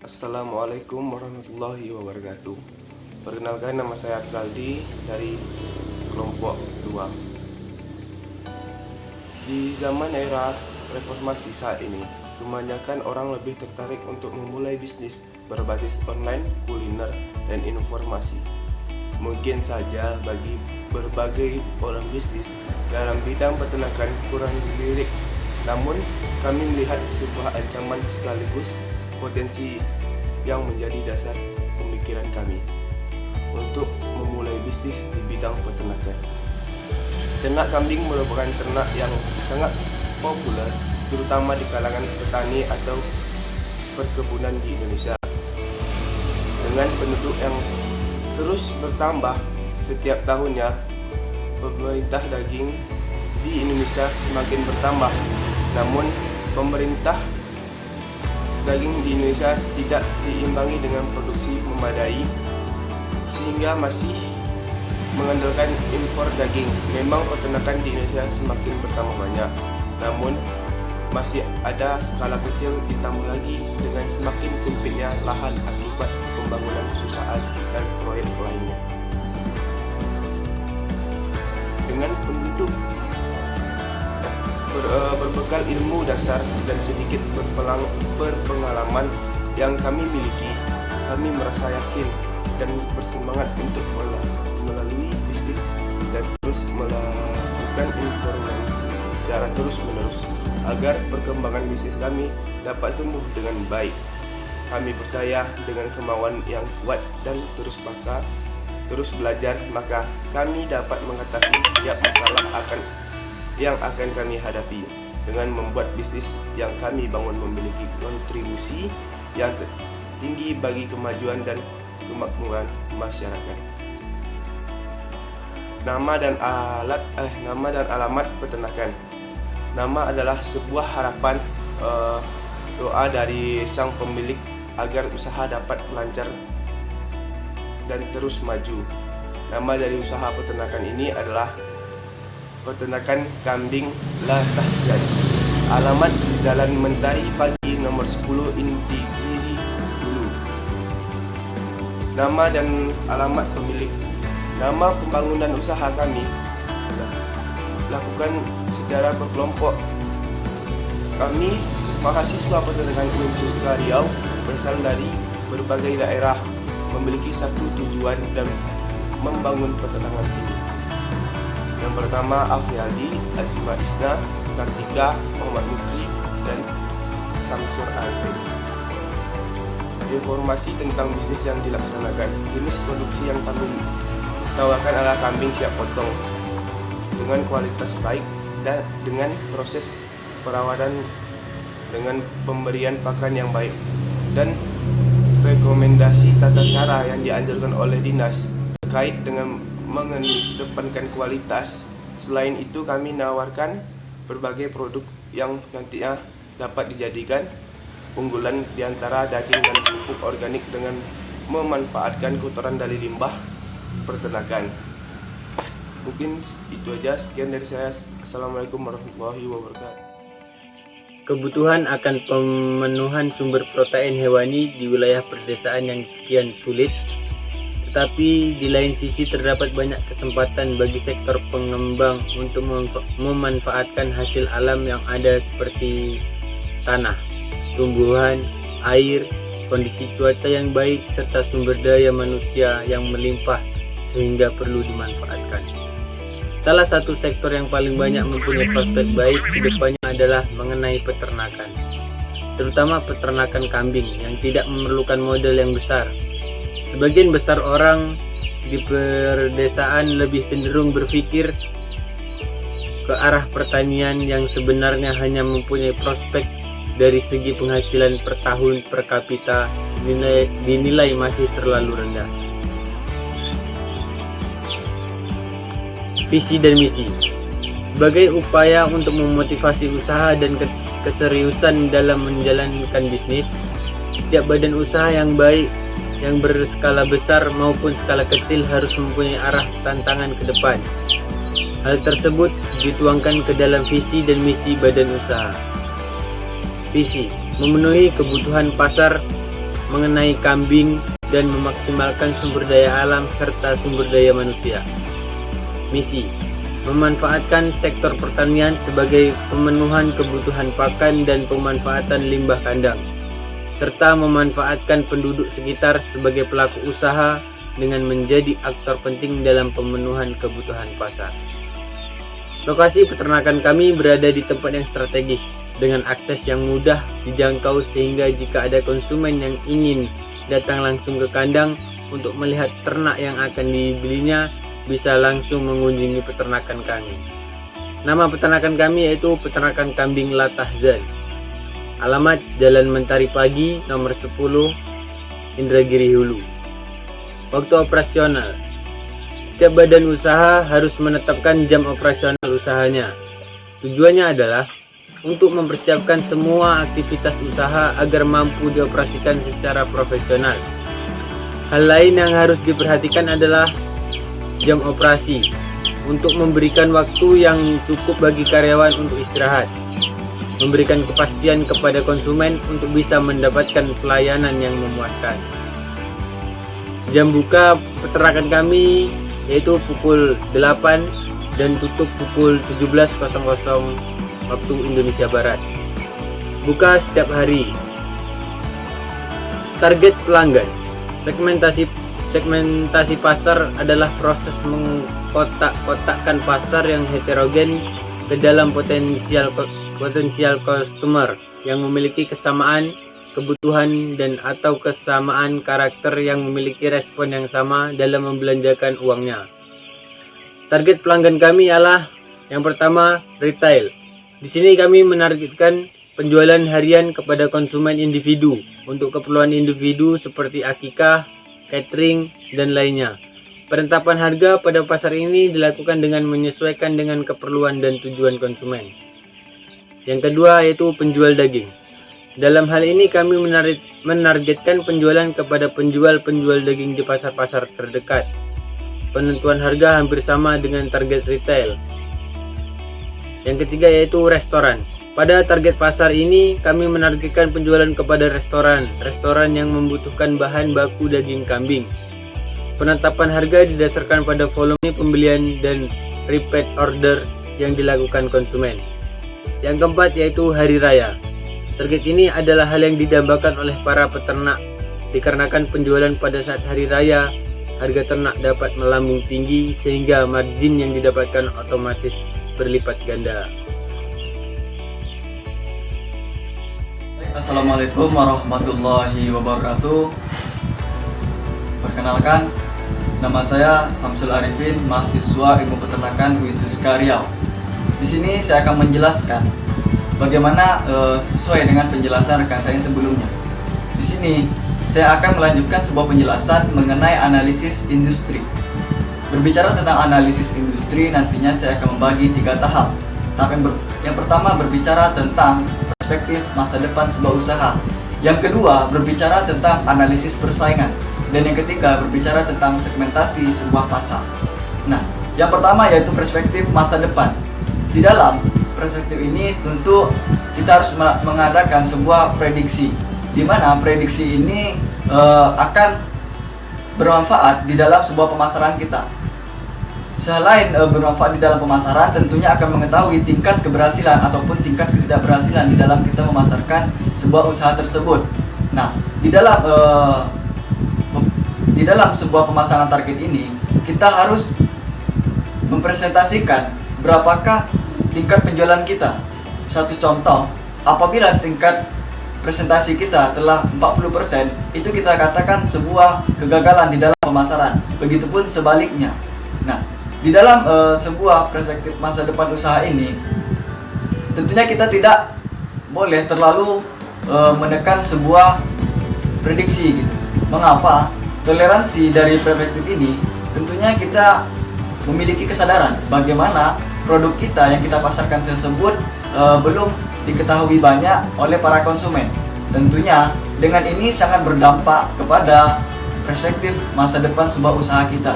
Assalamualaikum warahmatullahi wabarakatuh. Perkenalkan, nama saya Arkaldi dari kelompok 2. Di zaman era reformasi saat ini, kebanyakan orang lebih tertarik untuk memulai bisnis berbasis online, kuliner, dan informasi. Mungkin saja bagi berbagai orang bisnis dalam bidang peternakan kurang dilirik, namun kami melihat sebuah ancaman sekaligus potensi yang menjadi dasar pemikiran kami untuk memulai bisnis di bidang peternakan. Ternak kambing merupakan ternak yang sangat populer, terutama di kalangan petani atau perkebunan di Indonesia. Dengan penduduk yang terus bertambah setiap tahunnya, pemerintah daging di Indonesia semakin bertambah. Namun, pemerintah daging di Indonesia tidak diimbangi dengan produksi memadai, sehingga masih mengandalkan impor daging. Memang peternakan di Indonesia semakin bertambah banyak, namun masih ada skala kecil, ditambah lagi dengan semakin sempitnya lahan akibat pembangunan perusahaan dan proyek lainnya. Dengan penduduk berbekal ilmu dasar dan sedikit berpengalaman yang kami miliki, kami merasa yakin dan bersemangat untuk melalui bisnis dan terus melakukan informasi secara terus-menerus agar perkembangan bisnis kami dapat tumbuh dengan baik. Kami percaya dengan kemauan yang kuat dan terus belajar, maka kami dapat mengatasi setiap masalah yang akan kami hadapi. Dengan membuat bisnis yang kami bangun memiliki kontribusi yang tinggi bagi kemajuan dan kemakmuran masyarakat. Nama dan alamat peternakan. Nama adalah sebuah harapan, doa dari sang pemilik agar usaha dapat lancar dan terus maju. Nama dari usaha peternakan ini adalah Peternakan Kambing La Tahzan. Alamat Jalan Mentari Pagi nomor 10 Intigiri Hulu. Nama dan alamat pemilik. Nama pembangunan usaha kami lakukan secara berkelompok. Kami mahasiswa peternakan Universitas Riau berasal dari berbagai daerah, memiliki satu tujuan dan membangun peternakan ini. Yang pertama, Afriyadi, Azima Isna, Kartika, Muhammad Mukri, dan Samsur Arifin. Informasi tentang bisnis yang dilaksanakan. Jenis produksi yang kami tawarkan adalah kambing siap potong dengan kualitas baik dan dengan proses perawatan dengan pemberian pakan yang baik, dan rekomendasi tata cara yang dianjurkan oleh dinas terkait dengan mengedepankan kualitas. Selain itu, kami menawarkan berbagai produk yang nantinya dapat dijadikan unggulan di antara daging dan pupuk organik dengan memanfaatkan kotoran dari limbah peternakan. Mungkin itu aja, sekian dari saya. Assalamualaikum warahmatullahi wabarakatuh. Kebutuhan akan pemenuhan sumber protein hewani di wilayah perdesaan yang kian sulit, tetapi di lain sisi terdapat banyak kesempatan bagi sektor pengembang untuk memanfaatkan hasil alam yang ada seperti tanah, tumbuhan, air, kondisi cuaca yang baik, serta sumber daya manusia yang melimpah sehingga perlu dimanfaatkan. Salah satu sektor yang paling banyak mempunyai prospek baik ke depannya adalah mengenai peternakan, terutama peternakan kambing yang tidak memerlukan modal yang besar. Sebagian besar orang di perdesaan lebih cenderung berpikir ke arah pertanian yang sebenarnya hanya mempunyai prospek dari segi penghasilan per tahun per kapita dinilai masih terlalu rendah. Visi dan misi. Sebagai upaya untuk memotivasi usaha dan keseriusan dalam menjalankan bisnis, setiap badan usaha yang baik, yang berskala besar maupun skala kecil, harus mempunyai arah tantangan ke depan. Hal tersebut dituangkan ke dalam visi dan misi badan usaha. Visi: memenuhi kebutuhan pasar mengenai kambing dan memaksimalkan sumber daya alam serta sumber daya manusia. Misi: memanfaatkan sektor pertanian sebagai pemenuhan kebutuhan pakan dan pemanfaatan limbah kandang, serta memanfaatkan penduduk sekitar sebagai pelaku usaha dengan menjadi aktor penting dalam pemenuhan kebutuhan pasar. Lokasi peternakan kami berada di tempat yang strategis dengan akses yang mudah dijangkau, sehingga jika ada konsumen yang ingin datang langsung ke kandang untuk melihat ternak yang akan dibelinya, bisa langsung mengunjungi peternakan kami. Nama peternakan kami yaitu Peternakan Kambing Latahzan. Alamat Jalan Mentari Pagi nomor 10, Indragiri Hulu. Waktu operasional: setiap badan usaha harus menetapkan jam operasional usahanya. Tujuannya adalah untuk mempersiapkan semua aktivitas usaha agar mampu dioperasikan secara profesional. Hal lain yang harus diperhatikan adalah jam operasi, untuk memberikan waktu yang cukup bagi karyawan untuk istirahat, memberikan kepastian kepada konsumen untuk bisa mendapatkan pelayanan yang memuaskan. Jam buka peternakan kami yaitu pukul 8 dan tutup pukul 17.00 waktu Indonesia Barat. Buka setiap hari. Target pelanggan: segmentasi pasar adalah proses mengkotak-kotakkan pasar yang heterogen ke dalam potensial customer yang memiliki kesamaan kebutuhan dan atau kesamaan karakter yang memiliki respon yang sama dalam membelanjakan uangnya. Target pelanggan kami ialah yang pertama, retail. Di sini kami menargetkan penjualan harian kepada konsumen individu untuk keperluan individu seperti akikah, catering, dan lainnya. Penetapan harga pada pasar ini dilakukan dengan menyesuaikan dengan keperluan dan tujuan konsumen. Yang kedua yaitu penjual daging. Dalam hal ini kami menargetkan penjualan kepada penjual-penjual daging di pasar-pasar terdekat. Penentuan harga hampir sama dengan target retail. Yang ketiga yaitu restoran. Pada target pasar ini kami menargetkan penjualan kepada restoran yang membutuhkan bahan baku daging kambing. Penetapan harga didasarkan pada volume pembelian dan repeat order yang dilakukan konsumen. Yang keempat yaitu hari raya. Target ini adalah hal yang didambakan oleh para peternak, dikarenakan penjualan pada saat hari raya, harga ternak dapat melambung tinggi sehingga margin yang didapatkan otomatis berlipat ganda. Assalamualaikum warahmatullahi wabarakatuh. Perkenalkan, nama saya Samsul Arifin, mahasiswa Ilmu Peternakan Winsuska Riau. Di sini saya akan menjelaskan bagaimana sesuai dengan penjelasan rekan saya sebelumnya. Di sini saya akan melanjutkan sebuah penjelasan mengenai analisis industri. Berbicara tentang analisis industri, nantinya saya akan membagi 3 tahap. Tahap yang pertama berbicara tentang perspektif masa depan sebuah usaha. Yang kedua berbicara tentang analisis persaingan. Dan yang ketiga berbicara tentang segmentasi sebuah pasar. Nah, yang pertama yaitu perspektif masa depan. Di dalam perspektif ini tentu kita harus mengadakan sebuah prediksi, di mana prediksi ini akan bermanfaat di dalam sebuah pemasaran kita. Selain bermanfaat di dalam pemasaran, tentunya akan mengetahui tingkat keberhasilan ataupun tingkat ketidakberhasilan di dalam kita memasarkan sebuah usaha tersebut. Nah, di dalam sebuah pemasaran target ini, kita harus mempresentasikan berapakah tingkat penjualan kita. Satu contoh, apabila tingkat presentasi kita telah 40%, itu kita katakan sebuah kegagalan di dalam pemasaran. Begitupun sebaliknya. Nah, di dalam sebuah perspektif masa depan usaha ini, tentunya kita tidak boleh terlalu menekan sebuah prediksi gitu. Mengapa? Toleransi dari perspektif ini tentunya kita memiliki kesadaran bagaimana produk kita yang kita pasarkan tersebut belum diketahui banyak oleh para konsumen. Tentunya dengan ini sangat berdampak kepada perspektif masa depan sebuah usaha kita.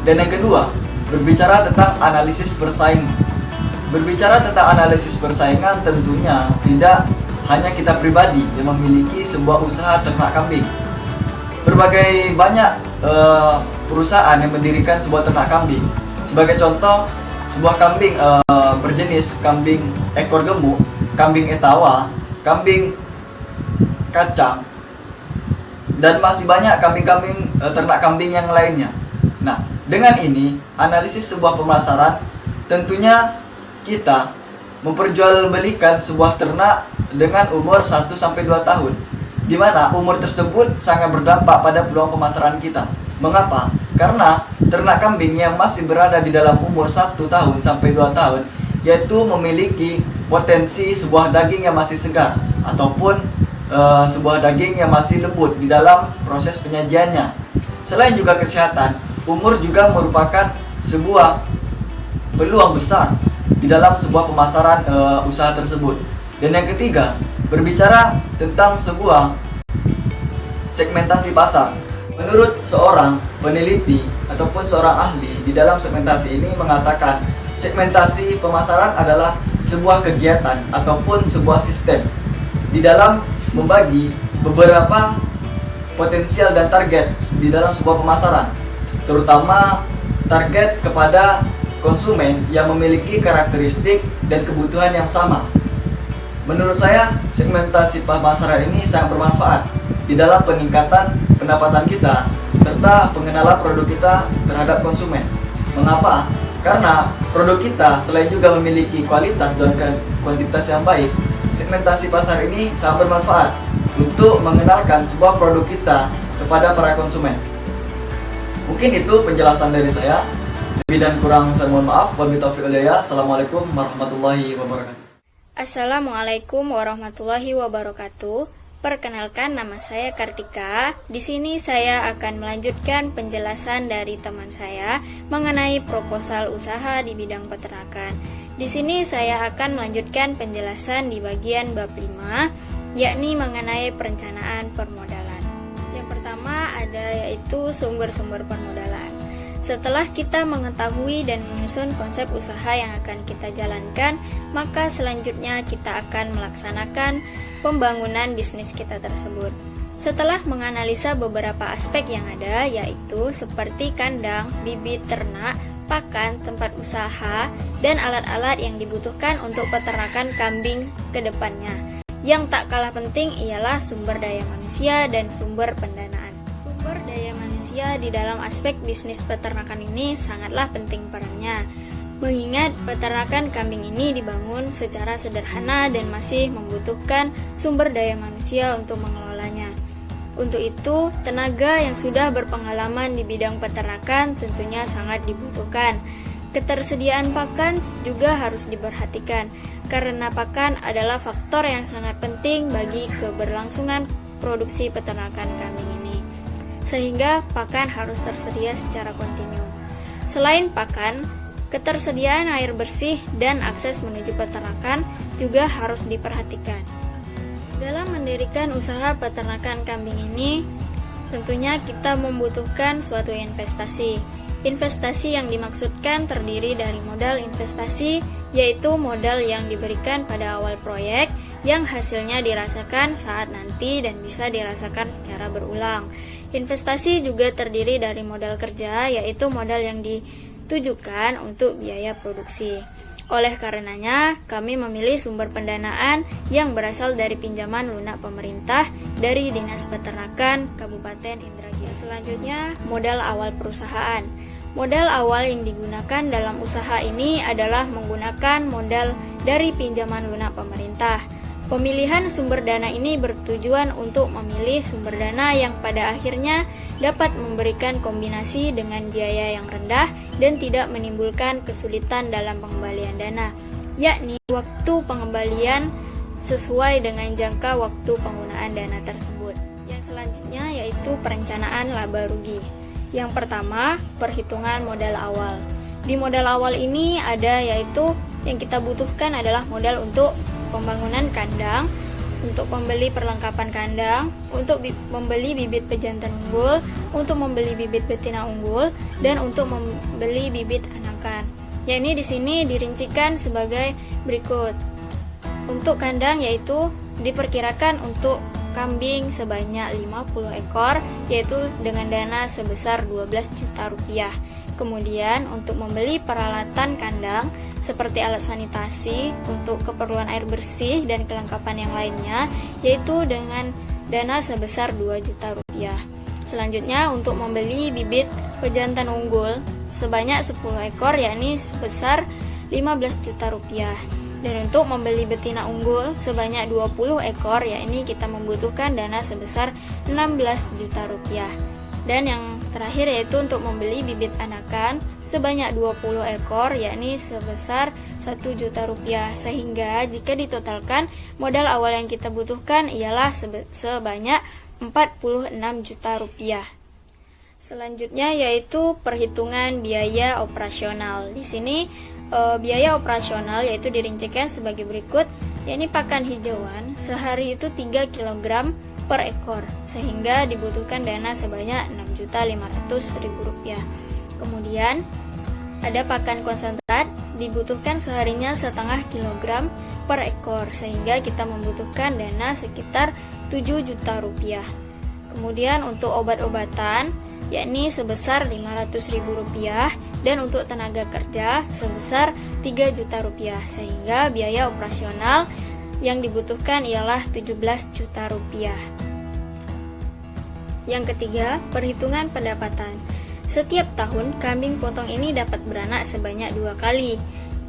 Dan yang kedua, berbicara tentang analisis persaingan. Berbicara tentang analisis persaingan tentunya tidak hanya kita pribadi yang memiliki sebuah usaha ternak kambing. Berbagai banyak perusahaan yang mendirikan sebuah ternak kambing. Sebagai contoh, sebuah kambing berjenis kambing ekor gemuk, kambing etawa, kambing kacang, dan masih banyak kambing-kambing ternak kambing yang lainnya. Nah, dengan ini analisis sebuah pemasaran, tentunya kita memperjualbelikan sebuah ternak dengan umur 1-2 tahun, di mana umur tersebut sangat berdampak pada peluang pemasaran kita. Mengapa? Karena ternak kambing yang masih berada di dalam umur 1-2 tahun yaitu memiliki potensi sebuah daging yang masih segar ataupun sebuah daging yang masih lembut di dalam proses penyajiannya. Selain juga kesehatan, umur juga merupakan sebuah peluang besar di dalam sebuah pemasaran usaha tersebut. Dan yang ketiga, berbicara tentang sebuah segmentasi pasar. Menurut seorang peneliti ataupun seorang ahli di dalam segmentasi ini mengatakan segmentasi pemasaran adalah sebuah kegiatan ataupun sebuah sistem di dalam membagi beberapa potensial dan target di dalam sebuah pemasaran, terutama target kepada konsumen yang memiliki karakteristik dan kebutuhan yang sama. Menurut saya, segmentasi pemasaran ini sangat bermanfaat di dalam peningkatan pendapatan kita serta pengenalan produk kita terhadap konsumen. Mengapa? Karena produk kita selain juga memiliki kualitas dan kuantitas yang baik, segmentasi pasar ini sangat bermanfaat untuk mengenalkan sebuah produk kita kepada para konsumen. Mungkin itu penjelasan dari saya. Lebih dan kurang saya mohon maaf. Wabillahi taufiq wal hidayah. Assalamualaikum warahmatullahi wabarakatuh. Assalamualaikum warahmatullahi wabarakatuh. Perkenalkan, nama saya Kartika. Di sini saya akan melanjutkan penjelasan dari teman saya mengenai proposal usaha di bidang peternakan. Di sini saya akan melanjutkan penjelasan di bagian bab 5, yakni mengenai perencanaan permodalan. Yang pertama ada yaitu sumber-sumber permodalan. Setelah kita mengetahui dan menyusun konsep usaha yang akan kita jalankan, maka selanjutnya kita akan melaksanakan pembangunan bisnis kita tersebut. Setelah menganalisa beberapa aspek yang ada, yaitu seperti kandang, bibit ternak, pakan, tempat usaha, dan alat-alat yang dibutuhkan untuk peternakan kambing ke depannya. Yang tak kalah penting ialah sumber daya manusia dan sumber pendanaan. Sumber daya manusia di dalam aspek bisnis peternakan ini sangatlah penting perannya, mengingat peternakan kambing ini dibangun secara sederhana dan masih membutuhkan sumber daya manusia untuk mengelolanya. Untuk itu, tenaga yang sudah berpengalaman di bidang peternakan tentunya sangat dibutuhkan. Ketersediaan pakan juga harus diperhatikan, karena pakan adalah faktor yang sangat penting bagi keberlangsungan produksi peternakan kambing ini. Sehingga pakan harus tersedia secara kontinu. Selain pakan, ketersediaan air bersih dan akses menuju peternakan juga harus diperhatikan. Dalam mendirikan usaha peternakan kambing ini, tentunya kita membutuhkan suatu investasi. Investasi yang dimaksudkan terdiri dari modal investasi, yaitu modal yang diberikan pada awal proyek, yang hasilnya dirasakan saat nanti dan bisa dirasakan secara berulang. Investasi juga terdiri dari modal kerja, yaitu modal yang ditujukan untuk biaya produksi. Oleh karenanya, kami memilih sumber pendanaan yang berasal dari pinjaman lunak pemerintah dari Dinas Peternakan Kabupaten Indragiri. Selanjutnya, modal awal perusahaan. Modal awal yang digunakan dalam usaha ini adalah menggunakan modal dari pinjaman lunak pemerintah. Pemilihan sumber dana ini bertujuan untuk memilih sumber dana yang pada akhirnya dapat memberikan kombinasi dengan biaya yang rendah dan tidak menimbulkan kesulitan dalam pengembalian dana, yakni waktu pengembalian sesuai dengan jangka waktu penggunaan dana tersebut. Yang selanjutnya yaitu perencanaan laba rugi. Yang pertama, perhitungan modal awal. Di modal awal ini ada yaitu yang kita butuhkan adalah modal untuk pembangunan kandang, untuk membeli perlengkapan kandang, untuk membeli bibit pejantan unggul, untuk membeli bibit betina unggul, dan untuk membeli bibit anakan. Yakni di sini dirincikan sebagai berikut. Untuk kandang yaitu diperkirakan untuk kambing sebanyak 50 ekor, yaitu dengan dana sebesar 12 juta rupiah. Kemudian untuk membeli peralatan kandang seperti alat sanitasi untuk keperluan air bersih dan kelengkapan yang lainnya, yaitu dengan dana sebesar 2 juta rupiah. Selanjutnya untuk membeli bibit pejantan unggul sebanyak 10 ekor, yakni sebesar 15 juta rupiah. Dan untuk membeli betina unggul sebanyak 20 ekor, yakni kita membutuhkan dana sebesar 16 juta rupiah. Dan yang terakhir yaitu untuk membeli bibit anakan sebanyak 20 ekor, yakni sebesar 1 juta rupiah. Sehingga jika ditotalkan, modal awal yang kita butuhkan ialah sebanyak 46 juta rupiah. Selanjutnya yaitu perhitungan biaya operasional. Di sini biaya operasional yaitu dirincikan sebagai berikut, yakni pakan hijauan sehari itu 3 kg per ekor, sehingga dibutuhkan dana sebanyak 6.500.000 rupiah. Kemudian ada pakan konsentrat, dibutuhkan seharinya setengah kilogram per ekor, sehingga kita membutuhkan dana sekitar 7 juta rupiah. Kemudian untuk obat-obatan, yakni sebesar 500.000 rupiah, dan untuk tenaga kerja sebesar 3 juta rupiah, sehingga biaya operasional yang dibutuhkan ialah 17 juta rupiah. Yang ketiga, perhitungan pendapatan. Setiap tahun, kambing potong ini dapat beranak sebanyak 2 kali.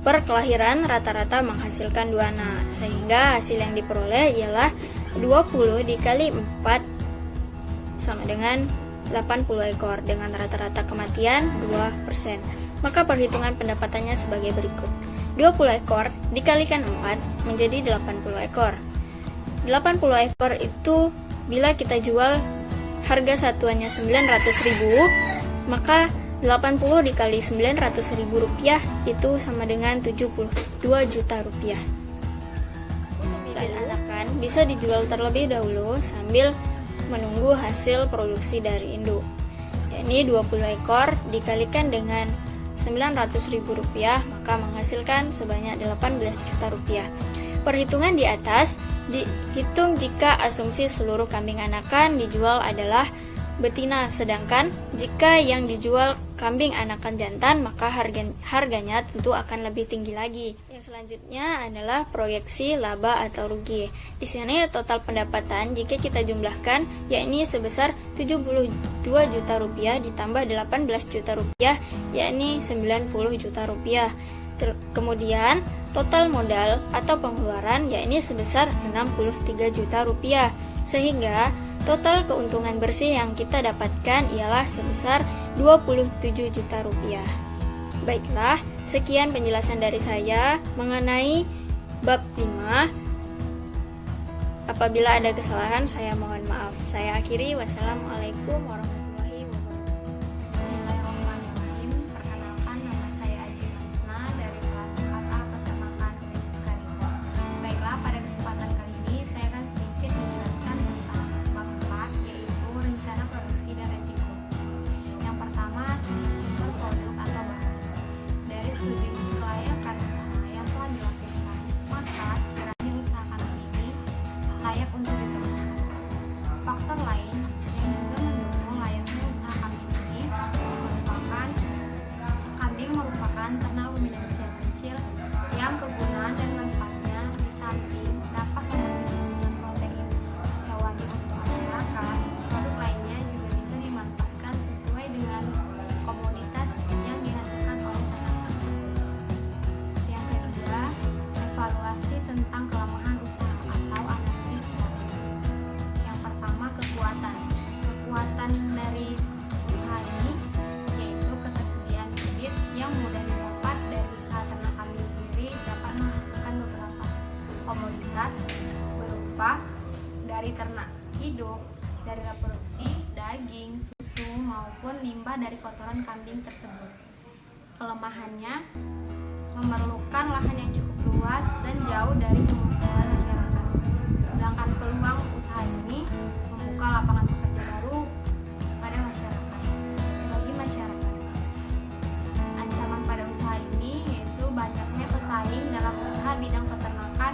Per kelahiran rata-rata menghasilkan 2 anak, sehingga hasil yang diperoleh ialah 20 dikali 4 sama dengan 80 ekor dengan rata-rata kematian 2%. Maka perhitungan pendapatannya sebagai berikut. 20 ekor dikalikan 4 menjadi 80 ekor. 80 ekor itu bila kita jual harga satuannya 900.000, maka 80 dikali 900.000 rupiah itu sama dengan 72 juta rupiah. Bibit anakan bisa dijual terlebih dahulu sambil menunggu hasil produksi dari induk, yakni 20 ekor dikalikan dengan 900.000 rupiah maka menghasilkan sebanyak 18 juta rupiah. Perhitungan di atas dihitung jika asumsi seluruh kambing anakan dijual adalah betina, sedangkan jika yang dijual kambing anakan jantan maka harganya tentu akan lebih tinggi lagi. Yang selanjutnya adalah proyeksi laba atau rugi. Di sini total pendapatan jika kita jumlahkan yakni sebesar 72 juta rupiah ditambah 18 juta rupiah yakni 90 juta rupiah. Kemudian total modal atau pengeluaran yakni sebesar 63 juta rupiah, sehingga total keuntungan bersih yang kita dapatkan ialah sebesar 27 juta rupiah. Baiklah, sekian penjelasan dari saya mengenai bab 5. Apabila ada kesalahan, saya mohon maaf. Saya akhiri. Wassalamualaikum warahmatullahi wabarakatuh. Bismillahirrahmanirrahim. Perkenalkan, nama saya Aji Nasna dari kelas 4A Peternakan Universitas. Baiklah, pada kesempatan kali ini saya akan sedikit menjelaskan tentang bab 4, yaitu rencana produksi dan resiko. Yang pertama, sumber produk atau bahan. Dari studi kelayakan usaha yang telah dilakukan, maka kiranya usaha kambing ini layak untuk diteruskan. Faktor lain yang juga mendukung layaknya usaha kambing ini merupakan ternak ruminansi yang kecil yang kegunaan dan manfaatnya di samping dapat memenuhi kebutuhan protein hewani untuk masyarakat, produk lainnya juga bisa dimanfaatkan sesuai dengan komoditas yang dihasilkan oleh ternak tersebut. Yang kedua, evaluasi tentang kelemahan usaha atau analisis SWOT. Yang pertama, kekuatan dari usaha ini yaitu ketersediaan bibit yang mudah didapat dari usaha ternak kambing sendiri dapat menghasilkan beberapa komoditas berupa dari ternak hidup, dari reproduksi, daging, susu, maupun limbah dari kotoran kambing tersebut. Kelemahannya memerlukan lahan yang cukup luas dan jauh dari pemukiman masyarakat. Sedangkan peluang usaha ini membuka lapangan pekerjaan baru pada masyarakat. Bagi masyarakat, ancaman pada usaha ini yaitu banyaknya pesaing dalam usaha bidang peternakan